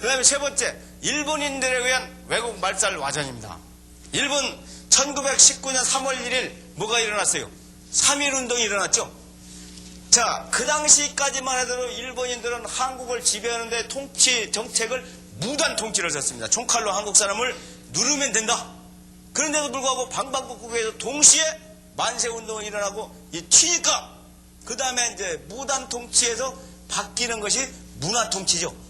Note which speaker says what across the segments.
Speaker 1: 그 다음에 세 번째, 일본인들에 의한 외국 말살 와전입니다. 일본 1919년 3월 1일 뭐가 일어났어요? 3.1운동이 일어났죠. 자, 그 당시까지만 해도 일본인들은 한국을 지배하는데 통치 정책을 무단 통치를 썼습니다. 총칼로 한국 사람을 누르면 된다. 그런데도 불구하고 방방곡곡에서 동시에 만세운동이 일어나고 튀니까 그 다음에 이제 무단 통치에서 바뀌는 것이 문화 통치죠.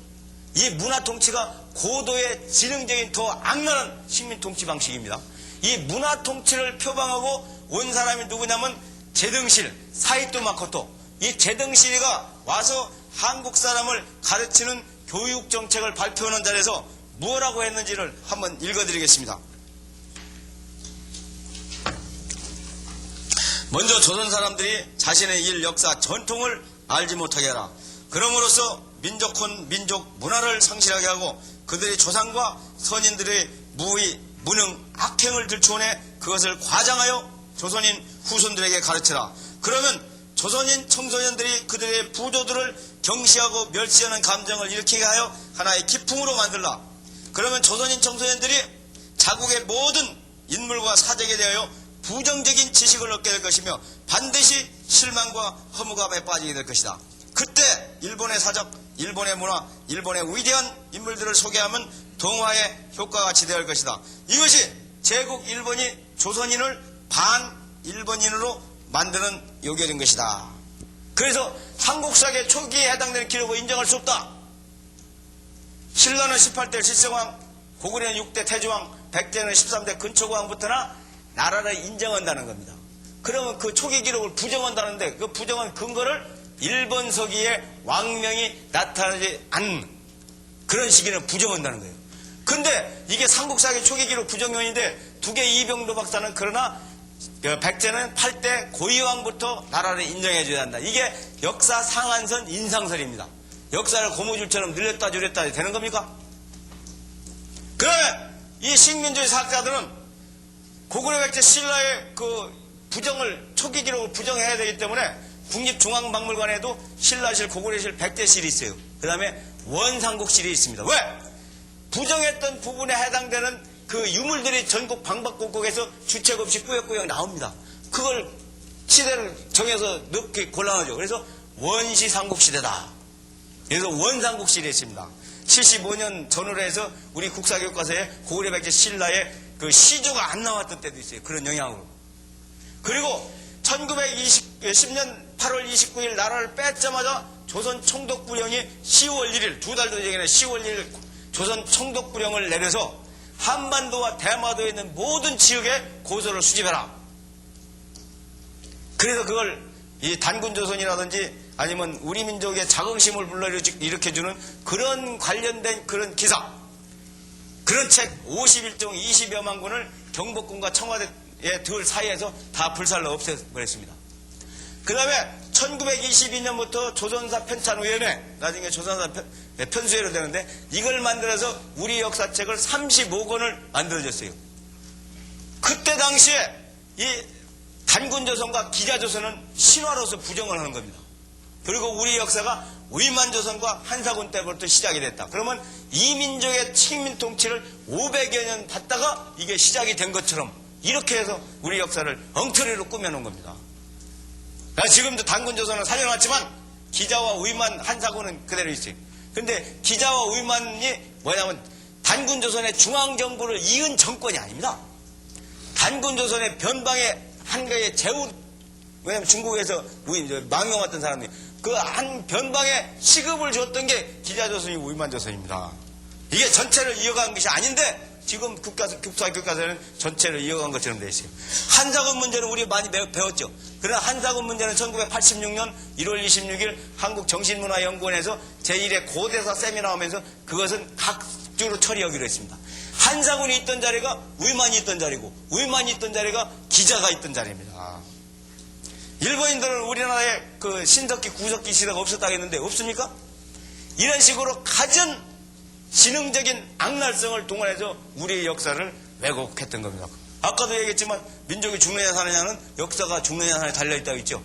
Speaker 1: 이 문화 통치가 고도의 지능적인 더 악랄한 식민 통치 방식입니다. 이 문화 통치를 표방하고 온 사람이 누구냐면 제등실, 사이토 마코토. 이 제등실이가 와서 한국 사람을 가르치는 교육 정책을 발표하는 자리에서 뭐라고 했는지를 한번 읽어드리겠습니다. 먼저 조선 사람들이 자신의 일, 역사, 전통을 알지 못하게 하라. 그럼으로써 민족혼, 민족 문화를 상실하게 하고 그들의 조상과 선인들의 무의, 무능, 악행을 들추어내 그것을 과장하여 조선인 후손들에게 가르치라. 그러면 조선인 청소년들이 그들의 부조들을 경시하고 멸시하는 감정을 일으키게 하여 하나의 기풍으로 만들라. 그러면 조선인 청소년들이 자국의 모든 인물과 사적에 대하여 부정적인 지식을 얻게 될 것이며 반드시 실망과 허무감에 빠지게 될 것이다. 그때 일본의 사적, 일본의 문화, 일본의 위대한 인물들을 소개하면 동화의 효과가 지대할 것이다. 이것이 제국 일본이 조선인을 반일본인으로 만드는 요결인 것이다. 그래서 삼국사계 초기에 해당되는 기록을 인정할 수 없다. 신라는 18대 실성왕, 고구려는 6대 태조왕, 백제는 13대 근초고왕부터나 나라를 인정한다는 겁니다. 그러면 그 초기 기록을 부정한다는데 그 부정한 근거를 일본 서기에 왕명이 나타나지 않는 그런 시기는 부정한다는 거예요. 근데 이게 삼국사기 초기 기록 부정연인데 두 개 이병도 박사는 그러나 백제는 8대 고이왕부터 나라를 인정해줘야 한다. 이게 역사 상한선 인상설입니다. 역사를 고무줄처럼 늘렸다 줄였다 되는 겁니까? 그러면 이 식민주의 사학자들은 고구려 백제 신라의 그 부정을 초기 기록을 부정해야 되기 때문에 국립중앙박물관에도 신라실, 고구려실, 백제실이 있어요. 그 다음에 원삼국실이 있습니다. 왜? 부정했던 부분에 해당되는 그 유물들이 전국 방방곡곡에서 주책 없이 꾸역꾸역 나옵니다. 그걸 시대를 정해서 넣기 곤란하죠. 그래서 원시삼국시대다. 그래서 원삼국실이 있습니다. 75년 전후로 해서 우리 국사교과서에 고구려 백제 신라의 그 시조가 안 나왔던 때도 있어요. 그런 영향으로. 그리고 1910년 8월 29일 나라를 뺏자마자 조선 총독부령이 10월 1일, 두 달도 전에 10월 1일 조선 총독부령을 내려서 한반도와 대마도에 있는 모든 지역에 고소를 수집해라. 그래서 그걸 이 단군조선이라든지 아니면 우리 민족의 자긍심을 불러일으켜주는 그런 관련된 그런 기사, 그런 책 51종 20여만 권을 경복궁과 청와대의 들 사이에서 다 불살라 없애버렸습니다. 그 다음에 1922년부터 조선사 편찬위원회, 나중에 조선사 편수회로 되는데 이걸 만들어서 우리 역사책을 35권을 만들어줬어요. 그때 당시에 이 단군조선과 기자조선은 신화로서 부정을 하는 겁니다. 그리고 우리 역사가 위만조선과 한사군 때부터 시작이 됐다. 그러면 이민족의 식민 통치를 500여 년 받다가 이게 시작이 된 것처럼 이렇게 해서 우리 역사를 엉터리로 꾸며놓은 겁니다. 지금도 단군조선은 살려놨지만 기자와 위만 한사군은 그대로 있어요. 근데 기자와 위만이 뭐냐면 단군조선의 중앙정부를 이은 정권이 아닙니다. 단군조선의 변방의 한가의 제후, 왜냐면 중국에서 망명왔던 사람들이 그 한 변방에 시급을 줬던 게 기자조선이고 위만조선입니다. 이게 전체를 이어간 것이 아닌데 지금 국사교과서는 전체를 이어간 것처럼 되어 있어요. 한사군 문제는 우리 많이 배웠죠. 그러나 한사군 문제는 1986년 1월 26일 한국정신문화연구원에서 제1회 고대사 세미나 하면서 그것은 각주로 처리하기로 했습니다. 한사군이 있던 자리가 위만이 있던 자리고 위만이 있던 자리가 기자가 있던 자리입니다. 일본인들은 우리나라에 그 신석기, 구석기 시대가 없었다고 했는데 없습니까? 이런 식으로 가진 지능적인 악랄성을 동원해서 우리의 역사를 왜곡했던 겁니다. 아까도 얘기했지만 민족이 죽느냐 사느냐는 역사가 죽느냐 사느냐에 달려있다고 했죠.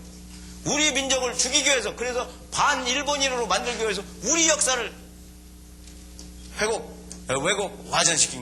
Speaker 1: 우리 민족을 죽이기 위해서, 그래서 반일본인으로 만들기 위해서 우리 역사를 왜곡, 화전시킨